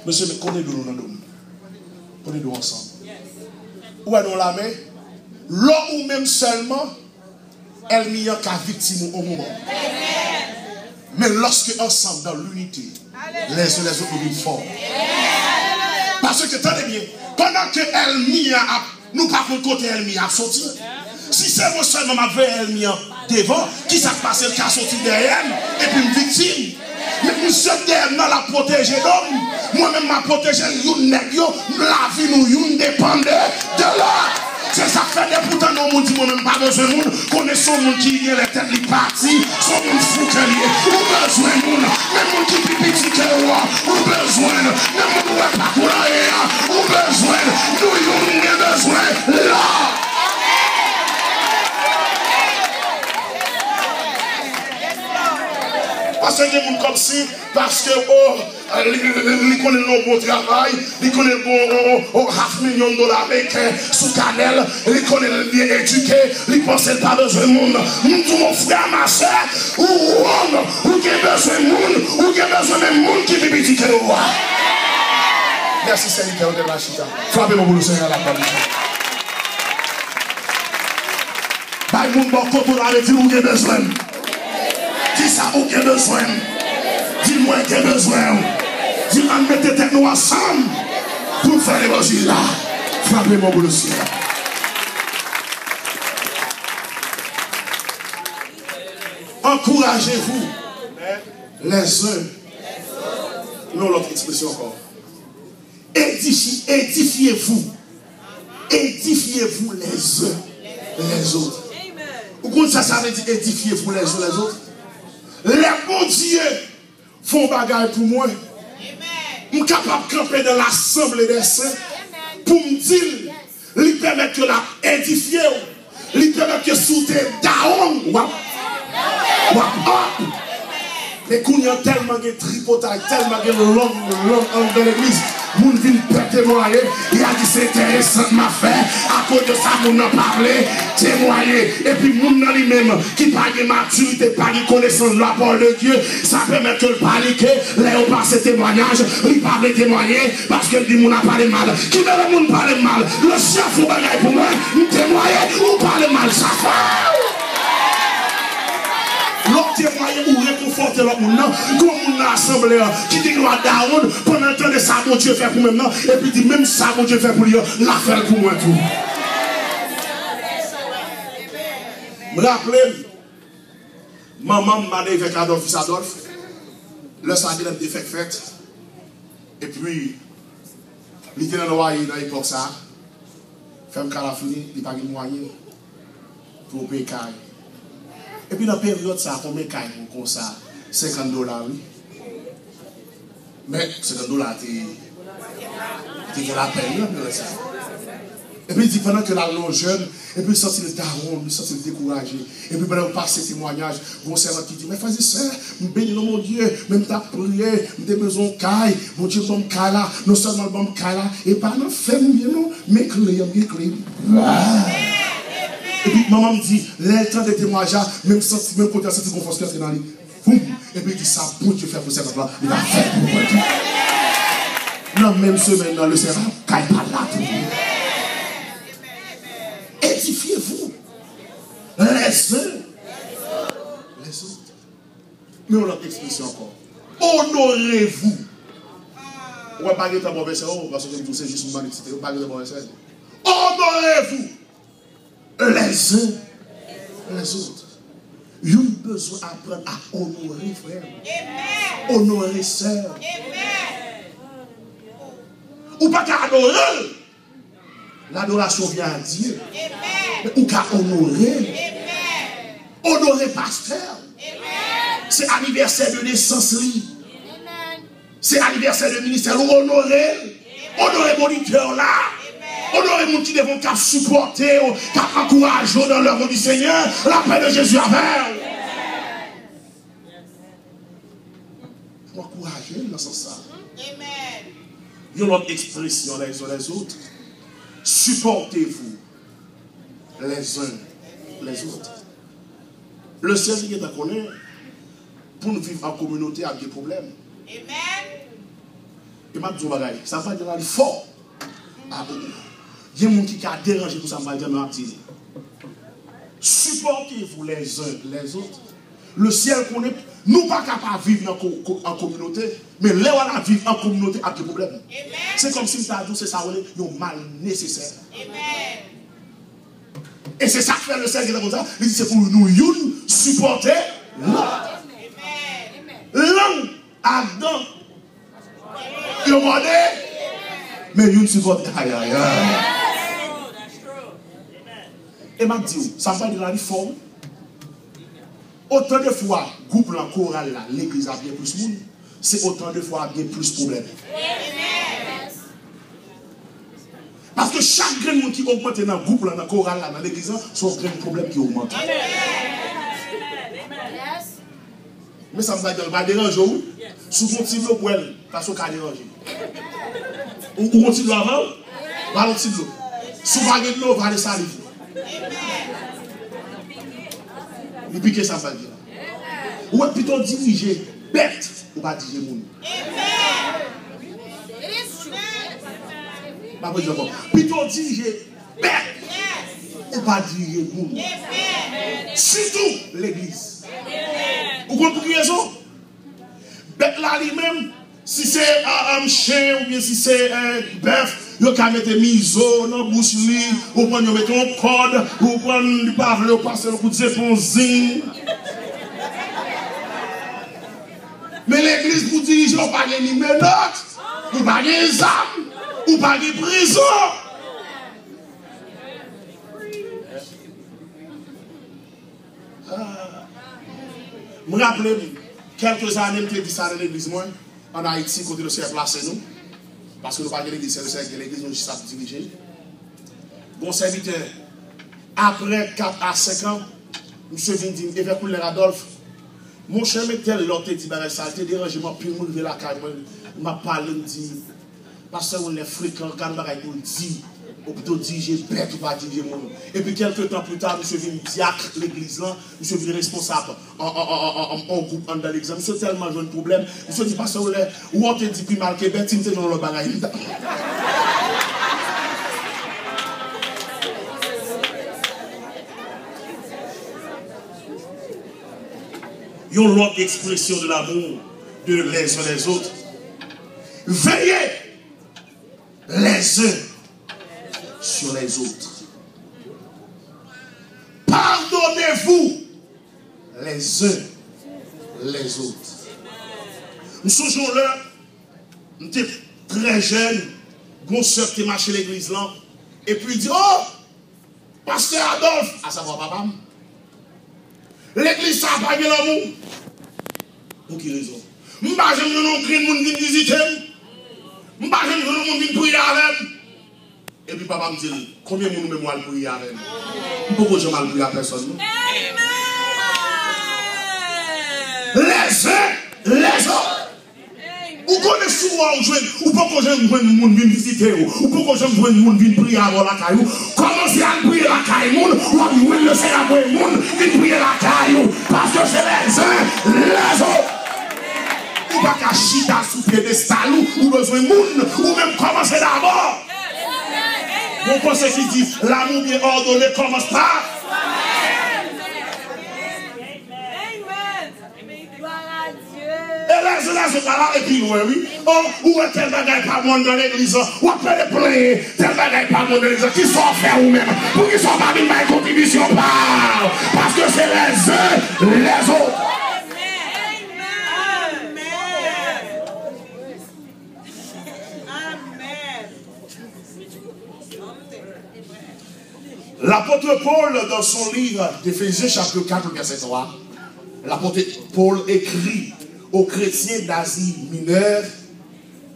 Monsieur, connaissez-nous dans le monde. Connaissez-nous ensemble. Où est-ce la main? L'eau ou même seulement, elle n'y a qu'à victime au moment. Mais lorsque ensemble, dans l'unité, les uns les autres nous forment. Parce que, tenez bien, pendant que Elmia a, nous par contre côté Elmia a sorti, si c'est moi seulement ma vraie Elmia devant, qui s'est passé le cas sorti derrière, et puis une victime. Mais nous sommes derrière la protéger d'homme. Moi-même, ma protéger, la vie nous dépend de l'autre. C'est ça fait des pourtant nos monde dit moi-même pas besoin de monde. Connaissons monde qui est les têtes les parties, son monde fou que lié. Ou besoin de monde, même monde qui pipi que roi. Ou besoin, même monde ou pas pour rien. Ou besoin, nous avons besoin là. Parce que des gens comme si, parce que ils connaissent le bon travail, ils connaissent le bon $500 000 américains sous cannelle, ils connaissent le bien éduqué, ils pensent qu'ils n'ont pas besoin de monde. Tout mon frère, ma soeur, ou qui a besoin de monde, ou qui a besoin de monde qui vit petit que le roi. Merci Seigneur de la chita. Frappez-moi pour le Seigneur à la parole. Bah, mon bon côté, là, il dit où il a besoin. Dis ça où il a besoin. Dis-moi qu'il a besoin. Dis-moi de mettre tête nous ensemble pour faire l'évangile là. Frappez-moi pour le Seigneur. Encouragez-vous les uns. Non, l'autre expression encore. Édifiez-vous. Édifiez-vous les uns les autres. Vous comprenez ça veut dire édifiez-vous les uns les autres. Les bons dieux font bagarre pour moi. Je suis capable de camper dans l'assemblée des saints pour me dire, lui permettre que la édifier, lui permettre que sous tes down. Mais quand il y a tellement de tripotage, tellement de long dans l'église, mon ville peut témoigner. Il a dit c'est intéressant ma fait. À cause de ça, mon a parlé, témoigner. Et puis mon lui-même qui parle de maturité, parle de connaissance de la parole de Dieu, ça permet que le paniquer, là on passe témoignage, il parle de témoigner parce que dit mon a parlé mal. Qui veut le monde parler mal? Le chef faut bagaille pour moi, témoigner ou parler mal, ça fait. L'autre témoigner ou réconforter l'autre monde, comme on a assemblé, qui dit nous à Daoud, pendant le temps de ça, mon Dieu fait pour maintenant, et puis dit même ça, mon Dieu fait pour lui, l'a fait pour moi tout. Je me rappelle, maman m'a dit avec Adolphe, le samedi, il a fait fête, et puis, il était dans le loyer dans l'époque ça, femme Calafini, il n'a pas de moyen pour payer. Et puis dans la période, ça a combien de cailles comme ça? $50, oui. Mais $50, c'est la peine. Et puis il dit pendant que la longue jeune, et puis il sortit le daron, il sortit le découragé. Et puis pendant qu'on passe ces témoignages, mon servant qui dit, mais frères et sœurs, je bénis mon Dieu, même ta prière, j'ai besoin de caille, mon Dieu, bon caille là, non seulement bon caille là, et pas non, fais-nous bien, non, mais clé. Et puis maman me dit, le temps de témoignage, même quand tu as senti confiance qui est dans lui. Et puis il dit, ça, pour Dieu faire pour cette là, il va faire pour moi. Non, même semaine dans le Seigneur, caille pas là tout. Édifiez-vous les uns les autres. Mais on a expliqué encore. Honorez-vous. On va parler de ta mauvaise chose parce que c'est juste une manicité. On va parler de mauvaise chose. Honorez-vous les uns les autres. Vous avez besoin d'apprendre à honorer frère. Honorer sœur. Ou pas qu'à adorer. L'adoration vient à Dieu. Ou qu'à honorer. Honorer pasteur. C'est anniversaire de naissance. C'est anniversaire de ministère. Honorer. Honorer moniteur là. Honorer mon qui devons supporter, encourager dans l'œuvre du Seigneur. La paix de Jésus avec. Pour encourager dans ce sens. Il y a une autre expression les uns les autres. Supportez-vous les uns les autres. Le Seigneur qui est à connaître, pour nous vivre en communauté avec des problèmes. Et m'a dit bagaille, ça va dire fort. Ah bon. Il y a des gens qui a dérangé pour ça m'a dire m'a dit. Supportez-vous les uns les autres. Le ciel connaît, nous pas capables de vivre en communauté, mais là on a vivre en communauté avec des problèmes. C'est comme si nous dit c'est ça un mal nécessaire. Et c'est ça que fait le Seigneur qui est comme ça. Il dit c'est pour nous supporter l'autre. L'homme Adam, il est mort, mais nous supporter. Aïe aïe aïe. Et m'a dit, ça va dire la forme. Autant de fois, groupe la chorale là, l'église a bien plus de monde, c'est autant de fois bien plus de problèmes. Parce que chaque grain de monde qui augmente dans le groupe, dans la chorale là, dans l'église, c'est un grain de problème qui augmente. Mais ça va déranger où? Si vous continuez pour elle, parce qu'on va déranger. Ou continuez avant, va l'autre de l'eau. Si vous avez de l'eau, va aller salir. Et puis que ça va dire. Ou plutôt diriger bête ou pas diriger monde. Plutôt diriger bête ou pas diriger monde. Surtout l'église. Vous comprenez raison? Bête là lui-même, si c'est un chien ou bien si c'est un bœuf, vous pouvez mettre des miso dans la bouche, vous pouvez mettre un code, vous pouvez parler, vous passer le coup de zéponzine. Mais l'église vous dirige, vous pas de menottes, vous pas de armes, vous pas de prison. Je me rappelle, quelques années, je me dit ça dans l'église, en Haïti, quand le Seigneur placé nous. Parce que nous parlons de l'église, c'est le Seigneur qui est l'église, nous sommes dirigés. Bon serviteur, après 4 à 5 ans, M. Vindi, évêque Couleur Adolphe, mon cher mais tel l'autre dit, ça a été dérangé, moi, puis je la caille, m'a parlé, me dit, parce que on est fréquent, quand on dit, ou plutôt diriger bête ou pas diriger mon nom. Et puis quelques temps plus tard, M. Vindi diacre l'église là, M. Vindi responsable en groupe dans l'église. M. tellement j'ai un problème, M. dit, parce que ou on te dit, puis mal que bête, il me dit, non, le bagaille. Il y a une autre expression de l'amour de les uns les autres. Veillez les uns sur les autres. Pardonnez-vous les uns les autres. Nous sommes là, nous étions très jeunes, mon soeur qui marchait l'église là, et puis il dit, oh, pasteur Adolphe, à savoir papa, l'église ça n'a pas de l'amour. Pour qui raison? Je ne sais pas si nous avons visiter, je ne sais pas si nous avons prier avec. Et puis papa me dit, combien de monde moi prier avec? Pourquoi je ne mal prier à personne? Les uns, les autres. Ou connaissez souvent, ou pourquoi je ne vois le monde venir visiter, ou pourquoi je ne vois le monde venir prier avant la caillou. Commencez à prier la caillou, ou à le Seigneur pour le monde venir prier la caillou. Parce que c'est les uns, les autres. Ou pas qu'à chita sous piédestal, ou besoin de monde, ou même commencer d'abord. Mon conseil qui dit, l'amour bien ordonné commence par. Et là, et puis oui. Oh, où est tel bagage par monde dans l'église? Où est plein tel bagage par monde dans l'église? Qui sont faits ou même? Pour qu'ils soient pas mis ma contribution par. Parce que c'est les uns, les autres. L'apôtre Paul, dans son livre d'Éphésiens, chapitre 4, verset 3, l'apôtre Paul écrit aux chrétiens d'Asie mineure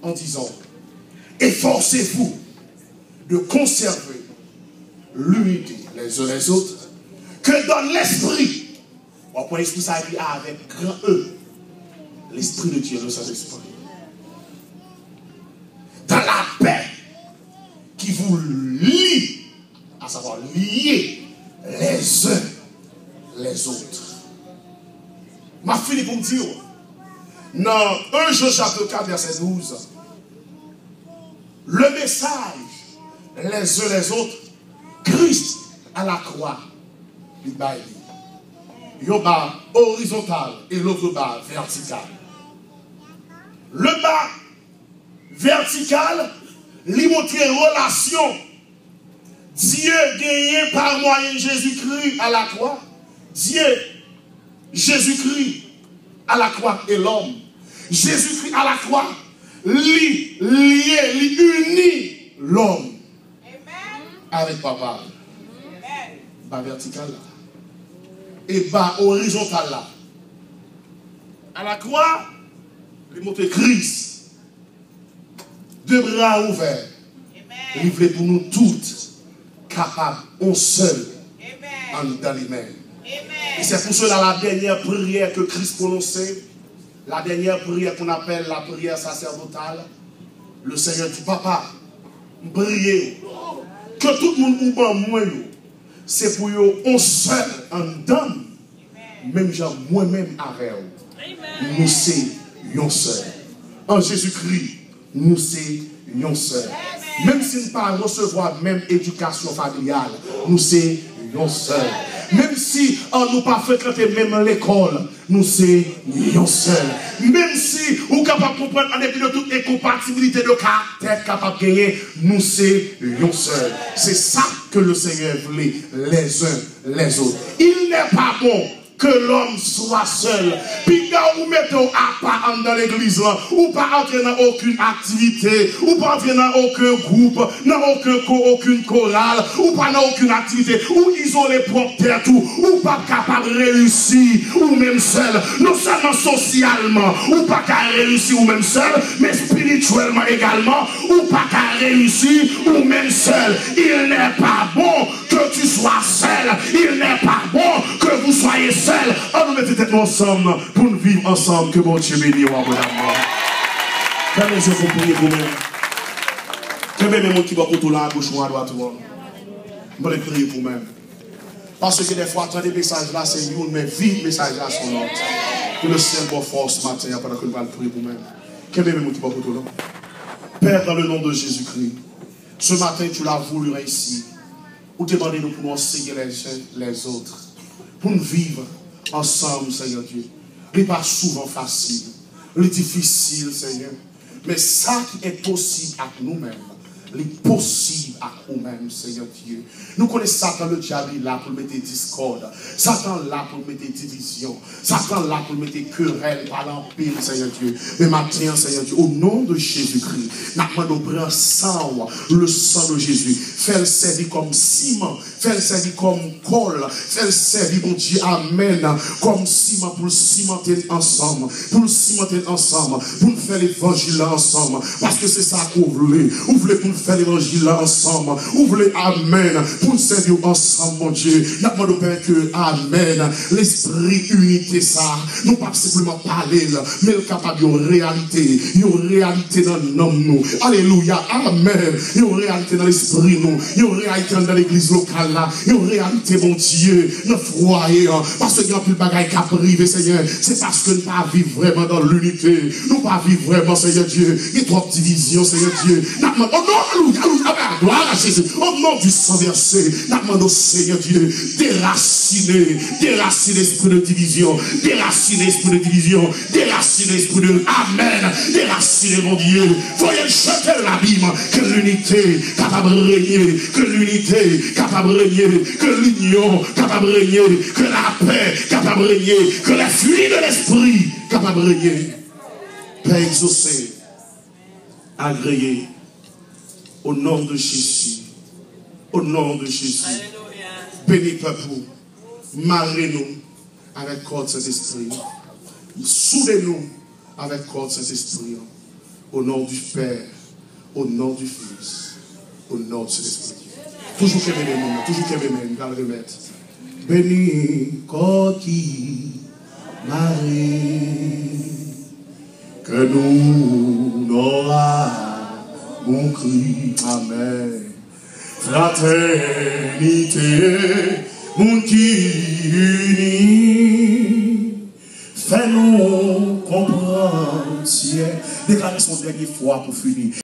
en disant, efforcez-vous de conserver l'unité les uns les autres, que dans l'esprit, pour l'esprit ça dit avec grand E, l'esprit de Dieu, le Saint-Esprit, dans la paix qui vous lie, à savoir lier les uns les autres. Ma fille pour me dire, dans 1 Jean chapitre 4 verset 12, le message, les uns les autres, Christ à la croix, il baille. Il y a un bas horizontal et l'autre bas vertical. Le bas vertical, il montre relation. Dieu gagné par moyen de Jésus-Christ à la croix. Dieu, Jésus-Christ à la croix et l'homme. Jésus-Christ à la croix, lui unit l'homme avec papa. Bas vertical là. Et bas horizontal là. À la croix, il montre Christ. Deux bras ouverts. Livré pour nous toutes, capables, on seul, dans les mains. Et c'est pour cela la dernière prière que Christ prononçait, la dernière prière qu'on appelle la prière sacerdotale, le Seigneur dit, papa, priez, que tout le monde oublie moi, c'est pour eux, on seul, en dame, même genre moi-même avec eux. Nous sommes seul. En Jésus-Christ, nous sommes seul. Même si nous ne pas recevoir même éducation familiale, nous sommes seuls. Même si on nous pas fréquenter même l'école, nous sommes seuls. Même si nous sommes capables de comprendre en dépit de toute incompatibilité de caractère capable de gagner, nous sommes seuls. C'est ça que le Seigneur voulait les uns les autres. Il n'est pas bon que l'homme soit seul. Puis quand vous mettez à part dans l'église, ou pas entrer dans aucune activité, ou pas entrer dans aucun groupe, dans aucune chorale, ou pas dans aucune activité, ou isoler propre terre tout, ou pas capable de réussir, ou même seul, non seulement socialement, ou pas capable de réussir, ou même seul, mais spirituellement également, ou pas capable de réussir, ou même seul. Il n'est pas bon que tu sois seul. Il n'est pas bon que vous soyez seul. On nous mettez ensemble pour nous vivre ensemble. Que mon Dieu bénisse. Fermez les yeux pour prier vous-même. Que même les gens qui vont pour tout là, à gauche ou à droite. Vous allez prier pour vous-même. Parce que des fois, attendre des messages là, c'est une, mais vive message là, son autre. Que le Seigneur vous force ce matin pendant que nous allons prier pour vous-même. Que même les gens qui vont pour tout là. Père, dans le nom de Jésus-Christ, ce matin, tu l'as voulu ici. Ou demandez-nous pour nous enseigner les uns les autres. Pour nous vivre ensemble, Seigneur Dieu. Ce n'est pas souvent facile. C'est difficile, Seigneur. Mais ça qui est possible à nous-mêmes, c'est possible à nous-mêmes, Seigneur Dieu. Nous connaissons Satan, le diable, là pour mettre discorde. Satan là pour mettre division. Satan là pour mettre querelle, par l'empire, Seigneur Dieu. Mais maintenant, Seigneur Dieu, au nom de Jésus-Christ, nous prenons sang, le sang de Jésus. Fais-le servir comme ciment. Fais-le servir comme colle. Fais-le servir, mon Dieu, amen. Comme ciment pour le cimenter ensemble. Pour le cimenter ensemble. Pour nous faire l'évangile ensemble. Parce que c'est ça qu'on voulait. Vous voulez pour nous faire l'évangile ensemble. Vous voulez, amen. Pour nous servir ensemble, mon Dieu. Nous demandons, Père, que, amen. L'esprit unité, ça. Non pas simplement parler, mais le capable de réalité. Une réalité dans nous. Alléluia. Amen. Une réalité dans l'esprit, nous. Une réalité dans l'église locale, là. Une réalité, mon Dieu. Nous foyer. Parce qu'il y a plus de bagailles qu'à priver, Seigneur. C'est parce que nous ne pas vivre vraiment dans l'unité. Nous ne pas vivre vraiment, Seigneur Dieu. Il y a trop de divisions, Seigneur Dieu. Nous demandons, oh non, alléluia. Gloire à Jésus. Au nom du sang versé, nous demandons, Seigneur Dieu, déraciner l'esprit de division, déraciner l'esprit de division, déraciner l'esprit de amen, déraciner mon Dieu. Voyez chanter l'abîme, que l'unité capable de régner, que l'unité capable de régner, que l'union capable de régner, que la paix capable de régner, que la fuite de l'esprit capable de régner. Père exaucé, agréé, au nom de Jésus. Au nom de Jésus. Bénis peuple. Marrez-nous avec corps Saint-Esprit. Soudez-nous avec corps Saint-Esprit. Au nom du Père. Au nom du Fils. Au nom de Saint-Esprit. Toujours que mes mains. Toujours que mes mains. Nous allons remettre. Bénis corps qui marrez. Que nous n'aurons mon cri. Amen. Fraternité, monde qui unit, fais-nous comprendre. Déclarez son dernière fois pour finir.